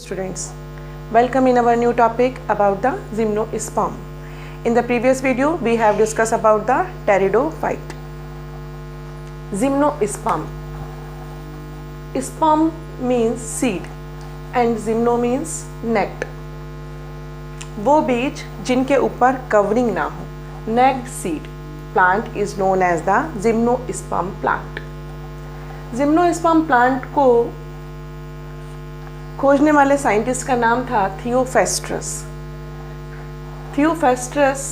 students, welcome in our new topic about the gymnosperm. In the previous video we have discussed about the pteridophyte. Gymnosperm. Sperm means seed and gymno means net. वो बीज जिनके ऊपर covering ना हो, naked seed plant is known as the gymnosperm plant. Gymnosperm plant को खोजने वाले scientist का नाम था Theophrastus. Theophrastus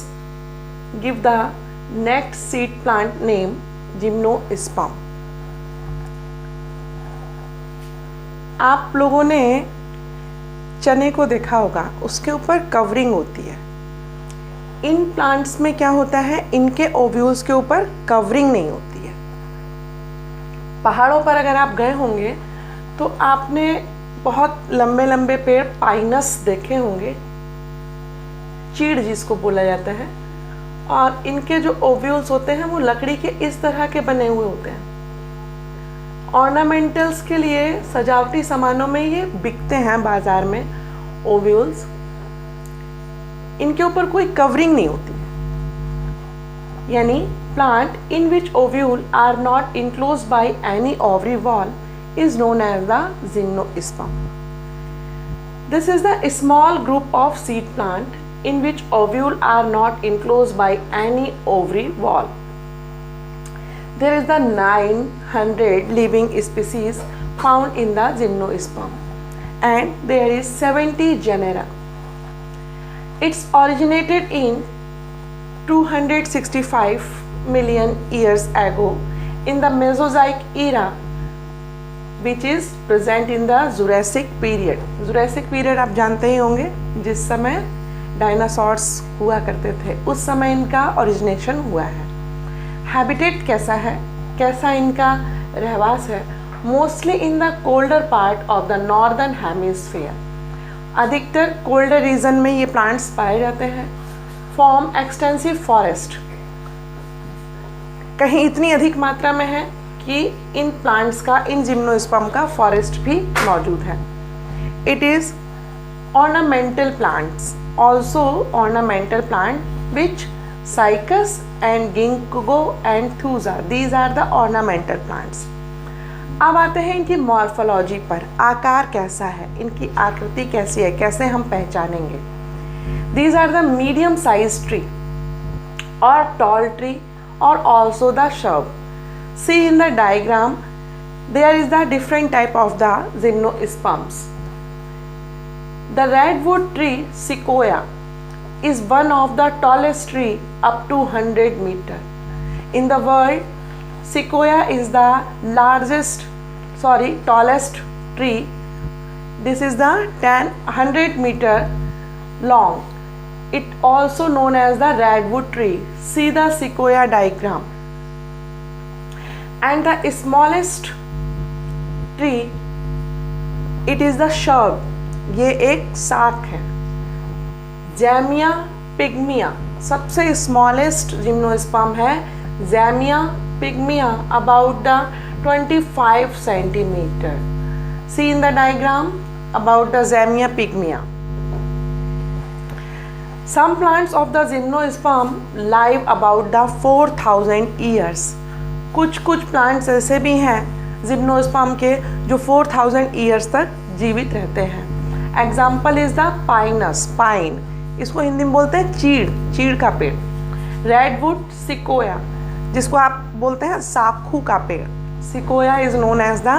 give the next seed plant name gymnosperm. आप लोगों ने चने को देखा होगा, उसके ऊपर कवरिंग होती है. इन प्लांट्स में क्या होता है, इनके ओव्यूल्स के ऊपर कवरिंग नहीं होती है. पहाड़ों पर अगर आप गए होंगे तो आपने बहुत लंबे लंबे पेड़ पाइनस देखे होंगे, चीड़ जिसको बोला जाता है, और इनके जो ओव्यूल्स होते हैं वो लकड़ी के इस तरह के बने हुए होते हैं. ऑर्नामेंटल्स के लिए सजावटी सामानों में ये बिकते हैं बाजार में ओव्यूल्स. इनके ऊपर कोई कवरिंग नहीं होती, यानी plant in which ovule are not enclosed by any ovary wall is known as the gymnosperm. This is the small group of seed plant in which ovule are not enclosed by any ovary wall. There is the 900 living species found in the gymnosperm and there is 70 genera. It's originated in 265 million years ago in the Mesozoic era, which is present in the Jurassic period. Jurassic period आप जानते ही होंगे, जिस समय dinosaurs हुआ करते थे, उस समय इनका ओरिजिनेशन हुआ है. हैबिटेट कैसा है, कैसा इनका रहवास है? Mostly in the colder part of the northern hemisphere. अधिकतर कोल्डर रीजन में ये प्लांट्स पाए जाते हैं. Form extensive forest. कहीं इतनी अधिक मात्रा में है कि इन प्लांट्स का, इन जिम्नोस्पर्म का फॉरेस्ट भी मौजूद है. It is ornamental plants, also ornamental plant which cycas and ginkgo and thuja, these are the ornamental plants. अब आते हैं इनकी मॉर्फोलॉजी पर. आकार कैसा है, इनकी आकृति कैसी है, कैसे हम पहचानेंगे? These are the medium sized tree or tall tree or also the shrub. See in the diagram, there is the different type of the gymnosperms. The redwood tree sequoia is one of the tallest tree up to 100 meter. In the world, sequoia is the tallest tree. This is the 100 meter long. It also known as the redwood tree. See the sequoia diagram. And the smallest tree, it is the shrub. ये एक शाख है. Zamia pygmea सबसे smallest gymnosperm है. Zamia pygmea about the 25 centimeter. See in the diagram about the Zamia pygmea. Some plants of the gymnosperm live about the 4000 years. कुछ plants ऐसे भी हैं जिम्नोस्पर्म के जो 4000 years तक जीवित रहते हैं. Example is the Pinus, pine, इसको हिंदी में बोलते हैं चीड़, चीड़ का पेड़. रेडवुड सिकोया, जिसको आप बोलते हैं साखू का पेड़. Sequoia is known as the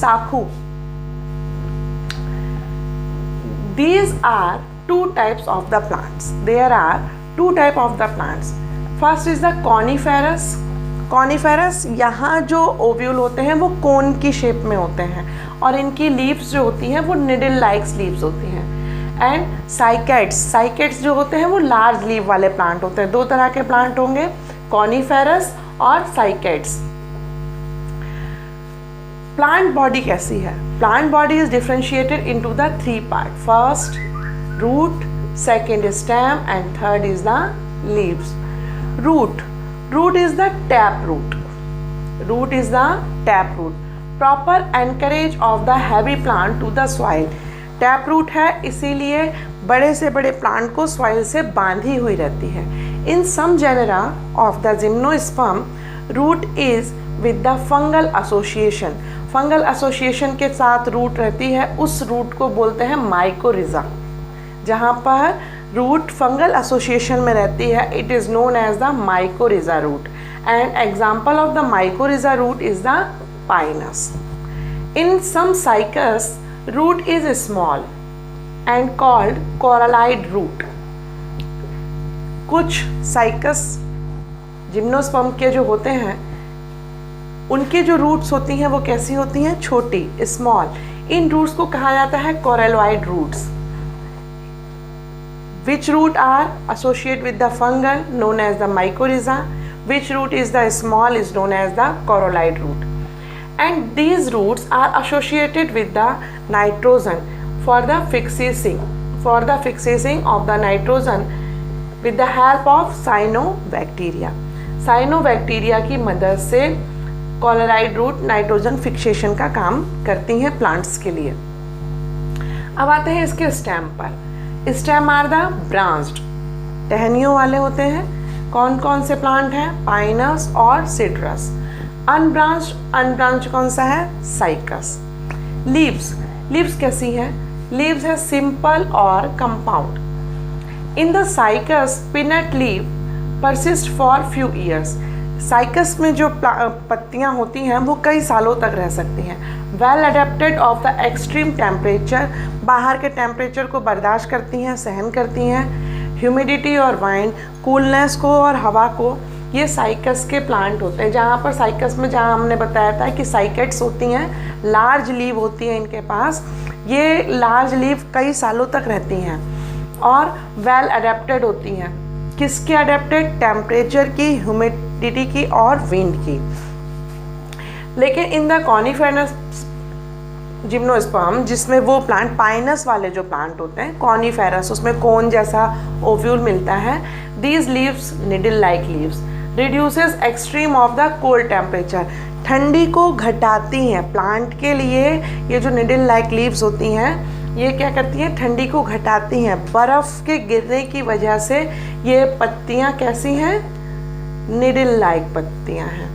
sakhu. These are two types of the plants. There are two type of the plants. First is the coniferous. Coniferous, यहाँ जो ओव्यूल होते हैं वो कोन की शेप में होते हैं और इनकी लीव्स जो होती हैं वो निडल लाइक्स लीव्स होती हैं. एंड साइकेट्स, साइकेट्स जो होते हैं वो लार्ज लीव वाले प्लांट होते हैं. दो तरह के प्लांट होंगे, कॉनिफेरस और साइकेट्स. प्लांट बॉडी कैसी है? Plant body is differentiated into the 3 part. First root, second is stem and third is the leaves. Root is the tap root. Root is the tap root. Proper anchorage of the heavy plant to the soil. Tap root है, इसीलिए बड़े से बड़े plant को soil से बांधी हुई रहती है। In some genera of the gymnosperm root is with the fungal association. Fungal association के साथ रूट रहती है, उस रूट को बोलते हैं माइकोरिजा। जहाँ पर रूट फंगल एसोसिएशन में रहती है, it is known as the mycorrhiza root, and example of the mycorrhiza root is the Pinus. In some Cycas root is small and called corallide root। कुछ Cycas gymnosperm के जो होते हैं उनके जो रूट्स होती हैं वो कैसी होती हैं, छोटी, स्मॉल। इन रूट्स को कहा जाता है coralloid roots। Which root are associated with the fungal known as the mycorrhiza, which root is the small is known as the coralloid root, and these roots are associated with the nitrogen for the fixing of the nitrogen with the help of cyanobacteria। cyanobacteria की मदद से coralloid root nitrogen fixation का काम करती हैं plants के लिए। अब आते हैं इसके स्टेम पर। स्टेम आर द ब्रांच्ड, टहनियों वाले होते हैं। कौन कौन से प्लांट हैं, पाइनस और सिट्रस। अनब्रांच कौन सा है, साइकस। लीव्स कैसी है, लीव्स है सिंपल और कंपाउंड। इन द साइकस पिनट leave persist for few years. Cycas में जो पत्तियां होती हैं वो कई सालों तक रह सकती हैं। Well adapted of the extreme temperature, बाहर के टेम्परेचर को बर्दाश्त करती हैं, सहन करती हैं। ह्यूमिडिटी और वाइंड, कूलनेस को और हवा को। ये साइकस के प्लांट होते हैं। जहाँ पर साइकस में, जहाँ हमने बताया था कि साइकेट्स होती हैं, लार्ज लीव होती है इनके पास। ये लार्ज लीव कई सालों तक रहती हैं और वेल अडेप्टेड होती हैं। किसके अडेप्टेड, टेम्परेचर की, ह्यूमिडिटी की और विंड की। लेकिन इन द कॉनिफेरस जिम्नोस्पर्म, जिसमें वो प्लांट पाइनस वाले जो प्लांट होते हैं, कॉनिफेरस, उसमें कोन जैसा ओव्यूल मिलता है। These leaves needle like leaves reduces extreme of the cold temperature, ठंडी को घटाती हैं। प्लांट के लिए ये जो निडल लाइक लीव्स होती हैं ये क्या करती हैं, ठंडी को घटाती हैं। बर्फ़ के गिरने की वजह से ये पत्तियां कैसी हैं, निडल लाइक पत्तियां हैं।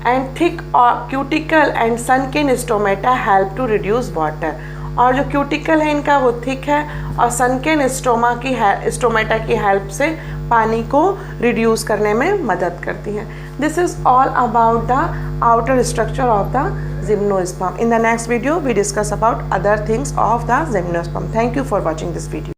And thick cuticle and sunken stomata help to reduce water. और जो क्यूटिकल है इनका वो थिक है और सनकिन स्टोमेटा की हेल्प से पानी को रिड्यूस करने में मदद करती हैं। This is all about the outer structure of the gymnosperm. In the next video we discuss about other things of the gymnosperm. Thank you for watching this video.